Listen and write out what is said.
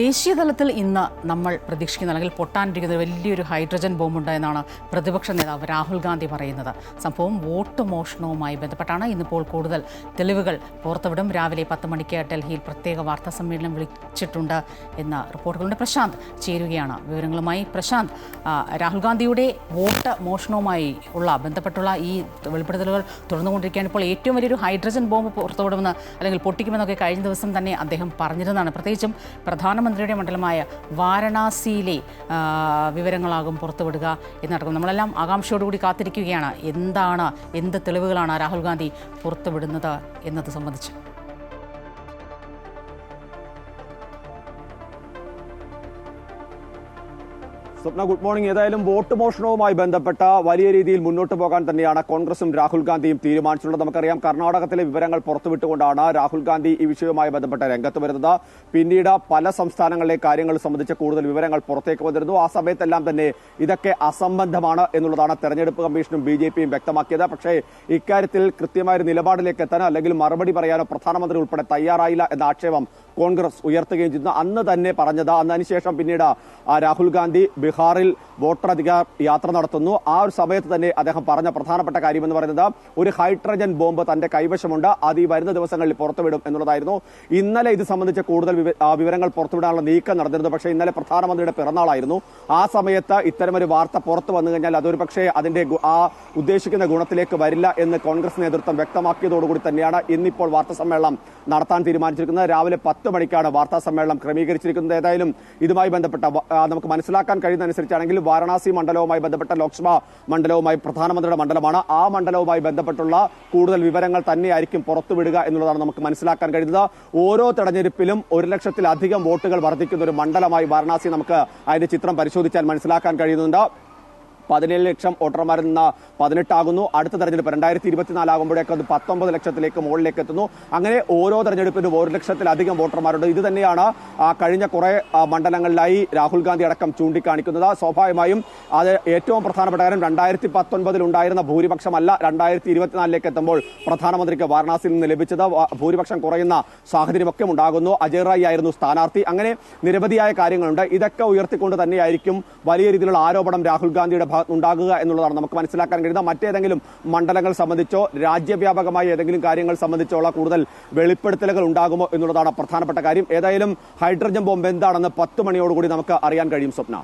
ദേശീയ തലത്തിൽ ഇന്ന് നമ്മൾ പ്രതീക്ഷിക്കുന്ന അല്ലെങ്കിൽ പൊട്ടാനിരിക്കുന്ന വലിയൊരു ഹൈഡ്രജൻ ബോംബുണ്ട് എന്നാണ് പ്രതിപക്ഷ നേതാവ് രാഹുൽ ഗാന്ധി പറയുന്നത്. സംഭവം വോട്ട് മോഷണവുമായി ബന്ധപ്പെട്ടാണ്. ഇന്നിപ്പോൾ കൂടുതൽ തെളിവുകൾ പുറത്തുവിടും. രാവിലെ 10 മണിക്ക് ഡൽഹിയിൽ പ്രത്യേക വാർത്താ സമ്മേളനം വിളിച്ചിട്ടുണ്ട് എന്ന റിപ്പോർട്ടുകളുണ്ട്. പ്രശാന്ത് ചേരുകയാണ് വിവരങ്ങളുമായി. പ്രശാന്ത്, രാഹുൽ ഗാന്ധിയുടെ വോട്ട് മോഷണവുമായി ബന്ധപ്പെട്ടുള്ള ഈ വെളിപ്പെടുത്തലുകൾ തുടർന്നുകൊണ്ടിരിക്കുകയാണ്. ഇപ്പോൾ ഏറ്റവും വലിയൊരു ഹൈഡ്രജൻ ബോംബ് പുറത്തുവിടുമെന്ന് അല്ലെങ്കിൽ പൊട്ടിക്കുമെന്നൊക്കെ കഴിഞ്ഞ ദിവസം തന്നെ അദ്ദേഹം പറഞ്ഞിരുന്നതാണ്. പ്രത്യേകിച്ചും പ്രധാനമന്ത്രിയുടെ മണ്ഡലമായ വാരണാസിയിലെ വിവരങ്ങളാകും പുറത്തുവിടുക എന്നടക്കം നമ്മളെല്ലാം ആകാംക്ഷയോടുകൂടി കാത്തിരിക്കുകയാണ്. എന്ത് തെളിവുകളാണ് രാഹുൽ ഗാന്ധി പുറത്തുവിടുന്നത് എന്നത് സംബന്ധിച്ച്? സ്വപ്ന, ഗുഡ് മോർണിംഗ്. ഏതായാലും വോട്ട് മോഷണവുമായി ബന്ധപ്പെട്ട വലിയ രീതിയിൽ മുന്നോട്ട് പോകാൻ തന്നെയാണ് കോൺഗ്രസും രാഹുൽ ഗാന്ധിയും തീരുമാനിച്ചിട്ടുള്ളത്. നമുക്കറിയാം, കർണാടകത്തിലെ വിവരങ്ങൾ പുറത്തുവിട്ടുകൊണ്ടാണ് രാഹുൽ ഗാന്ധി ഈ വിഷയവുമായി ബന്ധപ്പെട്ട രംഗത്ത് വരുന്നത്. പിന്നീട് പല സംസ്ഥാനങ്ങളിലെ കാര്യങ്ങൾ സംബന്ധിച്ച് കൂടുതൽ വിവരങ്ങൾ പുറത്തേക്ക് വന്നിരുന്നു. ആ സമയത്തെല്ലാം തന്നെ ഇതൊക്കെ അസംബന്ധമാണ് എന്നുള്ളതാണ് തെരഞ്ഞെടുപ്പ് കമ്മീഷനും BJPയും വ്യക്തമാക്കിയത്. പക്ഷേ ഇക്കാര്യത്തിൽ കൃത്യമായ നിലപാടിലേക്ക് എത്താനോ അല്ലെങ്കിൽ മറുപടി പറയാനോ പ്രധാനമന്ത്രി ഉൾപ്പെടെ തയ്യാറായില്ല എന്ന ആക്ഷേപം കോൺഗ്രസ് ഉയർത്തുകയും ചെയ്യുന്നു. അന്ന് തന്നെ പറഞ്ഞത്, അതിനുശേഷം പിന്നീട് രാഹുൽ ഗാന്ധി ബീഹാറിൽ വോട്ടറധികാർ യാത്ര നടത്തുന്നു. ആ ഒരു സമയത്ത് തന്നെ അദ്ദേഹം പറഞ്ഞ പ്രധാനപ്പെട്ട കാര്യം എന്ന് പറയുന്നത് ഒരു ഹൈഡ്രജൻ ബോംബ് തന്റെ കൈവശമുണ്ട്, അത് ഈ വരുന്ന ദിവസങ്ങളിൽ പുറത്തുവിടും എന്നുള്ളതായിരുന്നു. ഇന്നലെ ഇത് സംബന്ധിച്ച് കൂടുതൽ വിവരങ്ങൾ പുറത്തുവിടാനുള്ള നീക്കം നടന്നിരുന്നു. പക്ഷേ ഇന്നലെ പ്രധാനമന്ത്രിയുടെ പിറന്നാളായിരുന്നു. ആ സമയത്ത് ഇത്തരമൊരു വാർത്ത പുറത്തു വന്നു കഴിഞ്ഞാൽ അതൊരു പക്ഷേ അതിന്റെ ഉദ്ദേശിക്കുന്ന ഗുണത്തിലേക്ക് വരില്ല എന്ന് കോൺഗ്രസ് നേതൃത്വം വ്യക്തമാക്കിയതോടുകൂടി തന്നെയാണ് ഇന്നിപ്പോൾ വാർത്താ സമ്മേളനം നടത്താൻ തീരുമാനിച്ചിരിക്കുന്നത്. രാവിലെ 10 മണിക്കാണ് വാർത്താ സമ്മേളനം ക്രമീകരിച്ചിരിക്കുന്നത്. ഏതായാലും ഇതുമായി ബന്ധപ്പെട്ട നമുക്ക് മനസ്സിലാക്കാൻ കഴിയുന്ന അനുസരിച്ചാണെങ്കിൽ വാരണാസി മണ്ഡലവുമായി ബന്ധപ്പെട്ട ലോക്സഭാ മണ്ഡലവുമായി പ്രധാനമന്ത്രിയുടെ മണ്ഡലമാണ്. ആ മണ്ഡലവുമായി ബന്ധപ്പെട്ടുള്ള കൂടുതൽ വിവരങ്ങൾ തന്നെയായിരിക്കും പുറത്തുവിടുക എന്നുള്ളതാണ് നമുക്ക് മനസ്സിലാക്കാൻ കഴിയുന്നത്. ഓരോ തെരഞ്ഞെടുപ്പിലും 1 ലക്ഷത്തിലധികം വോട്ടുകൾ വർദ്ധിക്കുന്ന ഒരു മണ്ഡലമായി വാരണാസി നമുക്ക് അതിന്റെ ചിത്രം പരിശോധിച്ചാൽ മനസ്സിലാക്കാൻ കഴിയുന്നുണ്ട്. 17 ലക്ഷം വോട്ടർമാരിൽ നിന്ന് 18 ആകുന്നു. അടുത്ത തെരഞ്ഞെടുപ്പ് 2024 ആകുമ്പോഴേക്ക് അത് 19 ലക്ഷത്തിലേക്ക് മുകളിലേക്ക് എത്തുന്നു. അങ്ങനെ ഓരോ തെരഞ്ഞെടുപ്പിനും 1 ലക്ഷത്തിലധികം വോട്ടർമാരുണ്ട്. ഇത് തന്നെയാണ് കഴിഞ്ഞ കുറെ മണ്ഡലങ്ങളിലായി രാഹുൽ ഗാന്ധി അടക്കം ചൂണ്ടിക്കാണിക്കുന്നത്. സ്വാഭാവികമായും അത് ഏറ്റവും പ്രധാനപ്പെട്ട കാര്യം 2019 ഉണ്ടായിരുന്ന ഭൂരിപക്ഷമല്ല 2024 എത്തുമ്പോൾ പ്രധാനമന്ത്രിക്ക് വാരണാസിയിൽ നിന്ന് ലഭിച്ചത്. ഭൂരിപക്ഷം കുറയുന്ന സാഹചര്യമൊക്കെ ഉണ്ടാകുന്നു. അജയ് റായ് ആയിരുന്നു സ്ഥാനാർത്ഥി. അങ്ങനെ നിരവധിയായ കാര്യങ്ങളുണ്ട്. ഇതൊക്കെ ഉയർത്തിക്കൊണ്ട് തന്നെയായിരിക്കും വലിയ രീതിയിലുള്ള ആരോപണം രാഹുൽ ഗാന്ധിയുടെ ഉണ്ടാകുക എന്നുള്ളതാണ് നമുക്ക് മനസ്സിലാക്കാൻ കഴിയുന്നത്. മറ്റേതെങ്കിലും മണ്ഡലങ്ങൾ സംബന്ധിച്ചോ രാജ്യവ്യാപകമായ ഏതെങ്കിലും കാര്യങ്ങൾ സംബന്ധിച്ചോ കൂടുതൽ വെളിപ്പെടുത്തലുകൾ ഉണ്ടാകുമോ എന്നുള്ളതാണ് പ്രധാനപ്പെട്ട കാര്യം. ഏതായാലും ഹൈഡ്രജൻ ബോംബ് എന്താണെന്ന് 10 മണിയോടുകൂടി നമുക്ക് അറിയാൻ കഴിയും. സ്വപ്ന.